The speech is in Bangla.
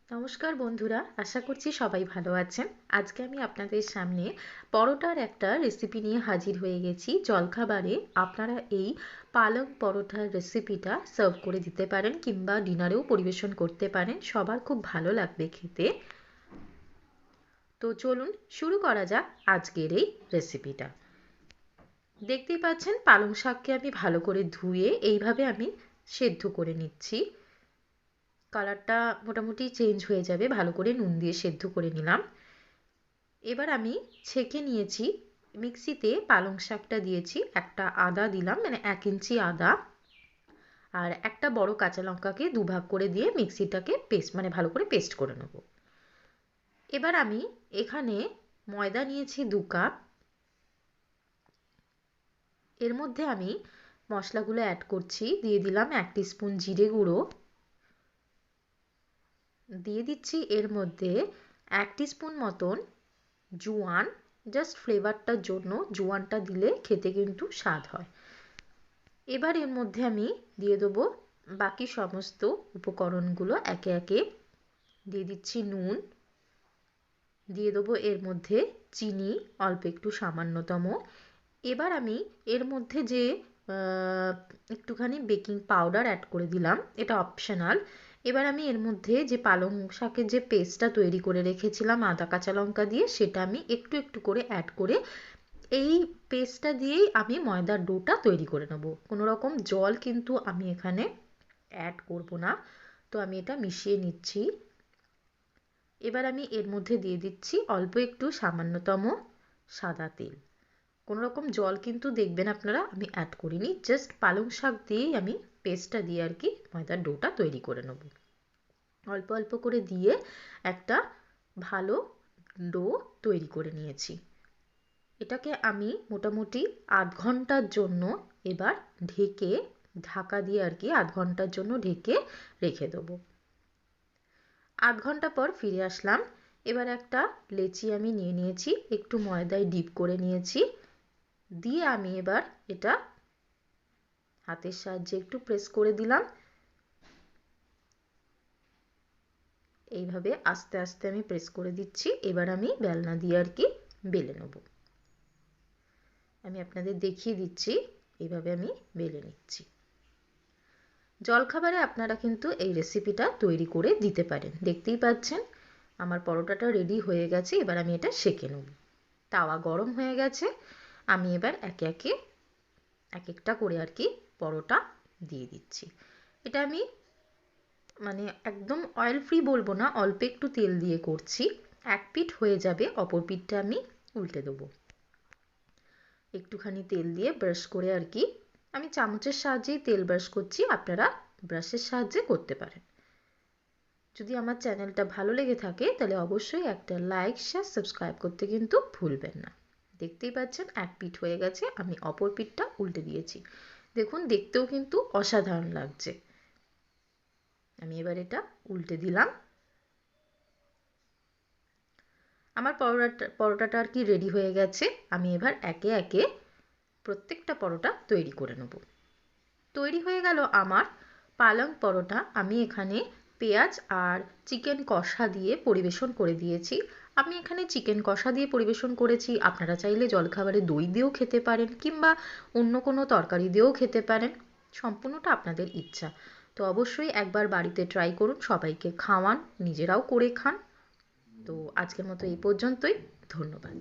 নমস্কার বন্ধুরা, আশা করছি সবাই ভালো আছেন। আজকে আমি আপনাদের সামনে পরোটার একটা রেসিপি নিয়ে হাজির হয়ে গেছি। জলখাবারে আপনারা এই পালং পরোটার রেসিপিটা সার্ভ করে দিতে পারেন কিংবা ডিনারেও পরিবেশন করতে পারেন, সবার খুব ভালো লাগবে খেতে। তো চলুন শুরু করা যাক আজকের এই রেসিপিটা। দেখতেই পাচ্ছেন পালং শাককে আমি ভালো করে ধুয়ে এইভাবে আমি সেদ্ধ করে নিচ্ছি। কালারটা মোটামুটি চেঞ্জ হয়ে যাবে, ভালো করে নুন দিয়ে সেদ্ধ করে নিলাম। এবার আমি ছেঁকে নিয়েছি, মিক্সিতে পালং শাকটা দিয়েছি, একটা আদা দিলাম, মানে 1 ইঞ্চি আদা, আর একটা বড় কাঁচা লঙ্কাকে দুভাগ করে দিয়ে মিক্সিটাকে পেস্ট মানে ভালো করে পেস্ট করে নেব। এবার আমি এখানে ময়দা নিয়েছি 2 কাপ। এর মধ্যে আমি মশলাগুলো অ্যাড করছি। দিয়ে দিলাম 1 টিস্পুন জিরে গুঁড়ো, দিয়ে দিচ্ছি এর মধ্যে 1 টিস্পুন মতন জোয়ান, জাস্ট ফ্লেভারটার জন্য জোয়ানটা দিলে খেতে কিন্তু স্বাদ হয়। এবার এর মধ্যে আমি দিয়ে দেবো বাকি সমস্ত উপকরণগুলো একে একে। দিয়ে দিচ্ছি নুন, দিয়ে দেবো এর মধ্যে চিনি অল্প একটু সামান্যতম। এবার আমি এর মধ্যে যে একটুখানি বেকিং পাউডার অ্যাড করে দিলাম, এটা অপশনাল। এবার আমি এর মধ্যে যে পালং শাকের যে পেস্টটা তৈরি করে রেখেছিলাম আদা কাঁচা লঙ্কা দিয়ে, সেটা আমি একটু একটু করে অ্যাড করে এই পেস্টটা দিয়েই আমি ময়দার ডোটা তৈরি করে নেব। কোনো রকম জল কিন্তু আমি এখানে অ্যাড করব না। তো আমি এটা মিশিয়ে নিচ্ছি। এবার আমি এর মধ্যে দিয়ে দিচ্ছি অল্প একটু সামান্যতম সাদা তেল। কোনো রকম জল কিন্তু দেখবেন আপনারা আমি অ্যাড করিনি, জাস্ট পালং শাক দিয়েই আমি পেস্টটা দিয়ে আর কি ময়দার ডোটা তৈরি করে নেব। অল্প অল্প করে দিয়ে একটা ভালো ডো তৈরি করে নিয়েছি। এটাকে আমি মোটামুটি 8 ঘন্টার জন্য এবার ঢাকা দিয়ে আর কি 8 ঘন্টার জন্য ঢেকে রেখে দেবো। 8 ঘন্টা পর ফিরে আসলাম। এবার একটা লেচি আমি নিয়ে নিয়েছি, একটু ময়দায় ডিপ করে নিয়েছি, দিয়ে আমি এবার এটা হাতের সাহায্যে একটু প্রেস করে দিলাম। এইভাবে আস্তে আস্তে আমি প্রেস করে দিচ্ছি। এবার আমি বেলনা দিয়ে আর কি বেলে নেব। আমি আপনাদের দেখিয়ে দিচ্ছি, এইভাবে আমি বেলে নিচ্ছি। জলখাবারে আপনারা কিন্তু এই রেসিপিটা তৈরি করে দিতে পারেন। দেখতেই পাচ্ছেন আমার পরোটাটা রেডি হয়ে গেছে। এবার আমি এটা সেঁকে নেব। তাওয়া গরম হয়ে গেছে, আমি এবার একে একে এক একটা করে আর কি পরোটা দিয়ে দিচ্ছি। এটা আমি মানে একদম অয়েল ফ্রি বলবো না, অল্প একটু তেল দিয়ে করছি। এক পিঠ হয়ে যাবে, অপর পিঠটা আমি উল্টে দেবো। একটুখানি তেল দিয়ে ব্রাশ করে আর কি, আমি চামচের সাহায্যেই তেল ব্রাশ করছি, আপনারা ব্রাশের সাহায্যে করতে পারেন। যদি আমার চ্যানেলটা ভালো লেগে থাকে তাহলে অবশ্যই একটা লাইক শেয়ার সাবস্ক্রাইব করতে কিন্তু ভুলবেন না। দেখতেই পাচ্ছেন এক পিঠ হয়ে গেছে, আমি অপর পিঠটা উল্টে দিয়েছি। দেখুন দেখতেও কিন্তু অসাধারণ লাগছে। আমি এবার এটা উল্টে দিলাম। আমার পরোটাটা আর কি রেডি হয়ে গেছে। আমি এবার একে একে প্রত্যেকটা পরোটা তৈরি করে নেব। তৈরি হয়ে গেল আমার পালং পরোটা। আমি এখানে পেঁয়াজ আর চিকেন কষা দিয়ে পরিবেশন করে দিয়েছি। আমি এখানে চিকেন কষা দিয়ে পরিবেশন করেছি, আপনারা চাইলে জলখাবারে দই দিয়েও খেতে পারেন কিংবা অন্য কোনো তরকারি দিয়েও খেতে পারেন, সম্পূর্ণটা আপনাদের ইচ্ছা। তো অবশ্যই একবার বাড়িতে ট্রাই করুন, সবাইকে খাওয়ান, নিজেরাও করে খান। তো আজকের মতো এই পর্যন্তই। ধন্যবাদ।